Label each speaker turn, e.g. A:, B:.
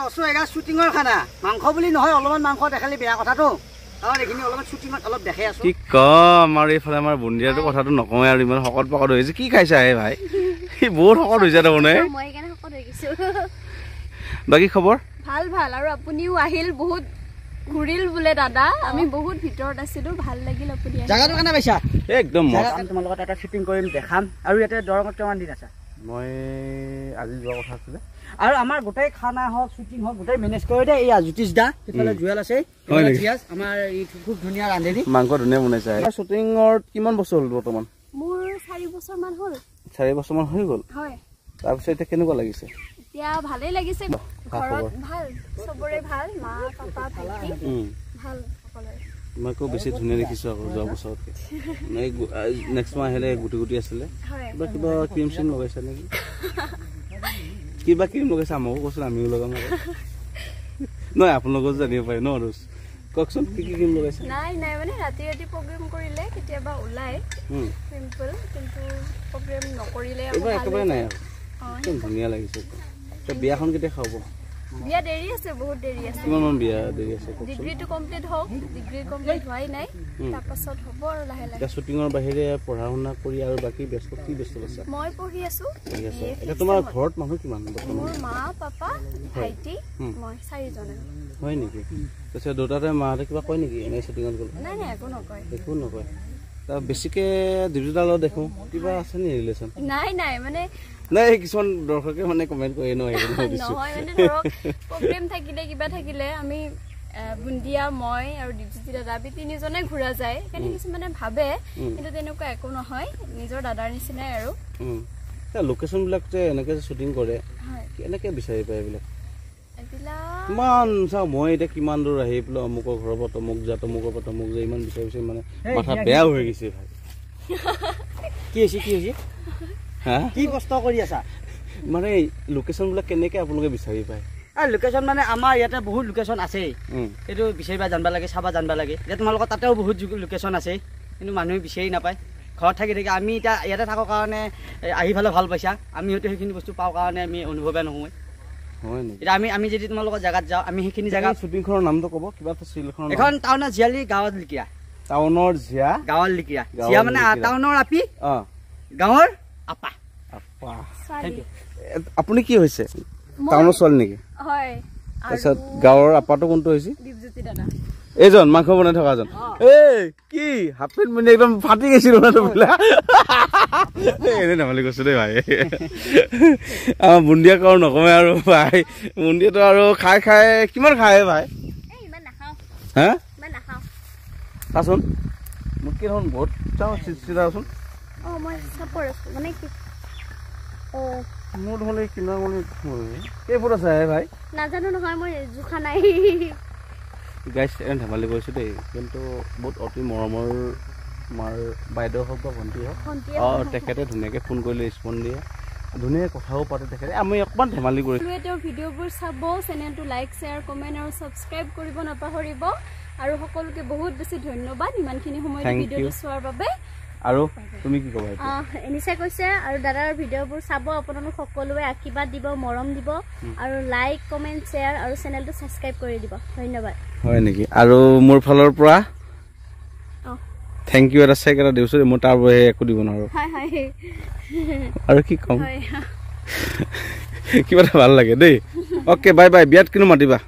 A: অছো এগা শুটিংৰ খানা মাংস বুলি নহয় অলপমান মাংস দেখালি বেয়া কথাটো কাৰণ এখিনি অলপমান শুটিংত অলপ দেখাই আছো
B: কি কম আৰু এইফালে আমাৰ বুন্দিয়াটো কথাটো নকওঁৱে আৰু ইমান শকত পাকত হৈছে কি খাইছা হে ভাই ই বহুত শকত হৈছে তাৰমানে
C: মই কেনে শকত হৈ গৈছো
B: বাকি খবৰ
C: ভাল ভাল আৰু আপুনিও আহিল বহুত ঘুৰিল বুলে দাদা আমি বহুত ভিতৰত আছিলো ভাল লাগিল আপুনি
A: জায়গাটো কেনে পাইছা
B: একদম
A: আমি তোমাৰ লগত এটা শুটিং কৰিম দেখাম আৰু ইয়াতে দৰঙত কিমান দিন আছে
B: মই আজি যোৱা কথা আছিলে
A: আৰু আমাৰ গোটেই খানা হওক শুটিং হওক গোটেই মেনেজ কৰি দে এই জ্যোতিষ দা ইফালে জুৱেল আছে আমাৰ এই খুব ধুনীয়া ৰান্ধনি
B: মাংস ধুনীয়া বনাইছে শুটিঙৰ কিমান বছৰ হ'ল বৰ্তমান
C: মোৰ 4 বছৰ মান হ'ল
B: 4 বছৰ মান হৈ গ'ল
C: হয়
B: তাৰপিছত এতিয়া কেনেকুৱা লাগিছে
C: এতিয়া ভালেই লাগিছে ঘৰত ভাল সবৰে ভাল মা পাপা ভাইটি ভাল সকলোৰে
B: মই কো বেছি ধুনীয়া দেখিছো আকৌ যোৱা বছৰতকে নেক্সট মাহ আহিলে গুটি গুটি আছিলে কিবা ক্ৰীম চিম লগাইছা নেকি কিবা ক্ৰীম লগাইছা আমাকো কৈছিল আমিও লগাম নহয় আপোনালোকেও জানিব পাৰে ন ৰোজ কওকচোন কি কি ক্ৰীম লগাইছে
C: নাই নাই মানে ৰাতি ৰাতি প্ৰগ্ৰেম কৰিলে কেতিয়াবা ওলাই সিম্পল কিন্তু প্ৰগ্ৰেম নকৰিলে
B: এইবাৰ একেবাৰে নাই আৰু ধুনীয়া লাগিছে বিয়াখন কেতিয়া খাব
C: বিয়া দেৰি আছে বহুত দেৰি আছে
B: কিমান বিয়া দেৰি আছে
C: ডিগ্ৰীটো কমপ্লিট হওক ডিগ্ৰী কমপ্লিট হোৱাই নাই তাৰ পাছত হ'ব আৰু লাহে লাহে
B: শ্বুটিঙৰ বাহিৰে পঢ়া শুনা কৰি আৰু বাকি ব্যস্ত আছে
C: মই পঢ়ি আছো
B: এটা তোমাৰ ঘৰত মানুহ কিমান
C: মোৰ মা পাপা ভাইটি মই 4 জন
B: হয় নেকি তাৰপিছত দুটাতে মাহঁতে কিবা কয় নেকি এনে শ্বুটিঙত গ'লে
C: নাই নাই একো নকয়
B: তাৰ বেছিকে ডিজিটেলত দেখো কিবা আছে নি ৰিলেশ্যন
C: নাই নাই মানে
B: নাই কিছুমান দৰ্শকে মানে কমেন্ট কৰে নহয়
C: মানে ধৰক প্ৰগ্ৰেম থাকিলে কিবা থাকিলে আমি বুন্দিয়া মই আৰু ডিজিটি দাদা আমি তিনিজনে ঘূৰা যায় কিন্তু কিছুমানে ভাবে কিন্তু তেনেকুৱা একো নহয় নিজৰ দাদাৰ নিচিনাই আৰু
B: লোকেশ্যন বিলাক যে এনেকে শ্বুটিং কৰে কেনেকে বিচাৰি পায় এইবিলাক কিমান চাওঁ মই এতিয়া কিমান দূৰ আহি পেলাই অমুকৰ ঘৰৰ পৰা তমুক যা তমুকৰ পৰা তমুক যা ইমান বিচাৰি বিচাৰি মানে মাথা বেয়া হৈ গৈছে ভাই
A: কি হৈছে
B: হা
A: কি কষ্ট কৰি আছা
B: মানে লোকেশ্যন বিলাক কেনেকে আপোনালোকে বিচাৰি পায়
A: লোকেশ্যন মানে আমাৰ ইয়াতে বহুত লোকেশ্যন আছে এইটো বিচাৰিবা জানবা লাগে চাবা জানবা লাগে এতিয়া তোমালোকৰ তাতেও বহুত লোকেশ্যন আছে কিন্তু মানুহে বিচাৰি নাপায় ঘৰত থাকি থাকি আমি এতিয়া ইয়াতে থাকৰ কাৰণে আহি ফালে ভাল পাইছা আমি হয়তো সেইখিনি বস্তু পাওঁ কাৰণে আমি অনুভৱে নহয় এতিয়া আমি যদি তোমালোকৰ জেগাত যাওঁ আমি সেইখিনি জেগা
B: শ্বুটিংখনৰ নামটো ক'ব কিবা চিলখন
A: এখন টাউনৰ জিয়ালি গাঁৱত লিকিয়া
B: টাউনৰ জিয়া
A: গাঁৱত লিকিয়া জিয়া মানে টাউনৰ আপি গাঁৱৰ আপা
B: আপুনি কি হৈছে টাউনৰ ছোৱালী নেকি
C: হয়
B: তাৰপিছত গাঁৱৰ আপাটো কোনটো হৈছে
C: দীপজ্যোতি দাদা
B: এইজন মাংস বনাই থকাজন এই কি হাফ পেণ্ট মানে একদম ফাটি গৈছিল এনে ধেমালি কৈছো দেই ভাই আমাৰ বুন্দিয়া কৰ নকমে আৰু ভাই বুন্দিয়াটো আৰু খাই খাই কিমান খায় ভাই হা চাচোন মোক কি দেখোন বহুত চাওঁ চিধাচোন মোৰ দেখোন কিমান মানে কেই ফুট আছে ভাই
C: নাজানো নহয় মই জোখা নাই
B: গাইছ ধেমালি কৰিছো দেই কিন্তু বহুত অতি মৰমৰ আমাৰ বাইদেউ হওক বা ভণ্টি হওক তেখেতে ধুনীয়াকৈ ফোন কৰিলে ৰেচপন্স দিয়ে ধুনীয়া কথাও পাতে তেখেতে আমি অকণমান ধেমালি কৰিছোঁ
C: তেওঁৰ ভিডিঅ'বোৰ চাব চেনেলটো লাইক শ্বেয়াৰ কমেণ্ট আৰু ছাবস্ক্ৰাইব কৰিব নাপাহৰিব আৰু সকলোকে বহুত বেছি ধন্যবাদ ইমানখিনি সময় ভিডিঅ'টো চোৱাৰ বাবে
B: আৰু তুমি কি ক'বা
C: এনিছে কৈছে আৰু দাদাৰ ভিডিঅ'বোৰ চাব আপোনালোক সকলোৱে আশীৰ্বাদ দিব মৰম দিব আৰু লাইক কমেণ্ট শ্বেয়াৰ আৰু চেনেলটো ছাবস্ক্ৰাইব কৰি দিব ধন্যবাদ
B: হয় নেকি আৰু মোৰ ফালৰ পৰা থেংক ইউ এটা চেক এটা দিছোঁ মই তাৰ বাবে একো দিব নোৱাৰোঁ আৰু কি ক'ম কিবা এটা ভাল লাগে দেই অ'কে বাই বাই বিয়াত কিনো মাতিবা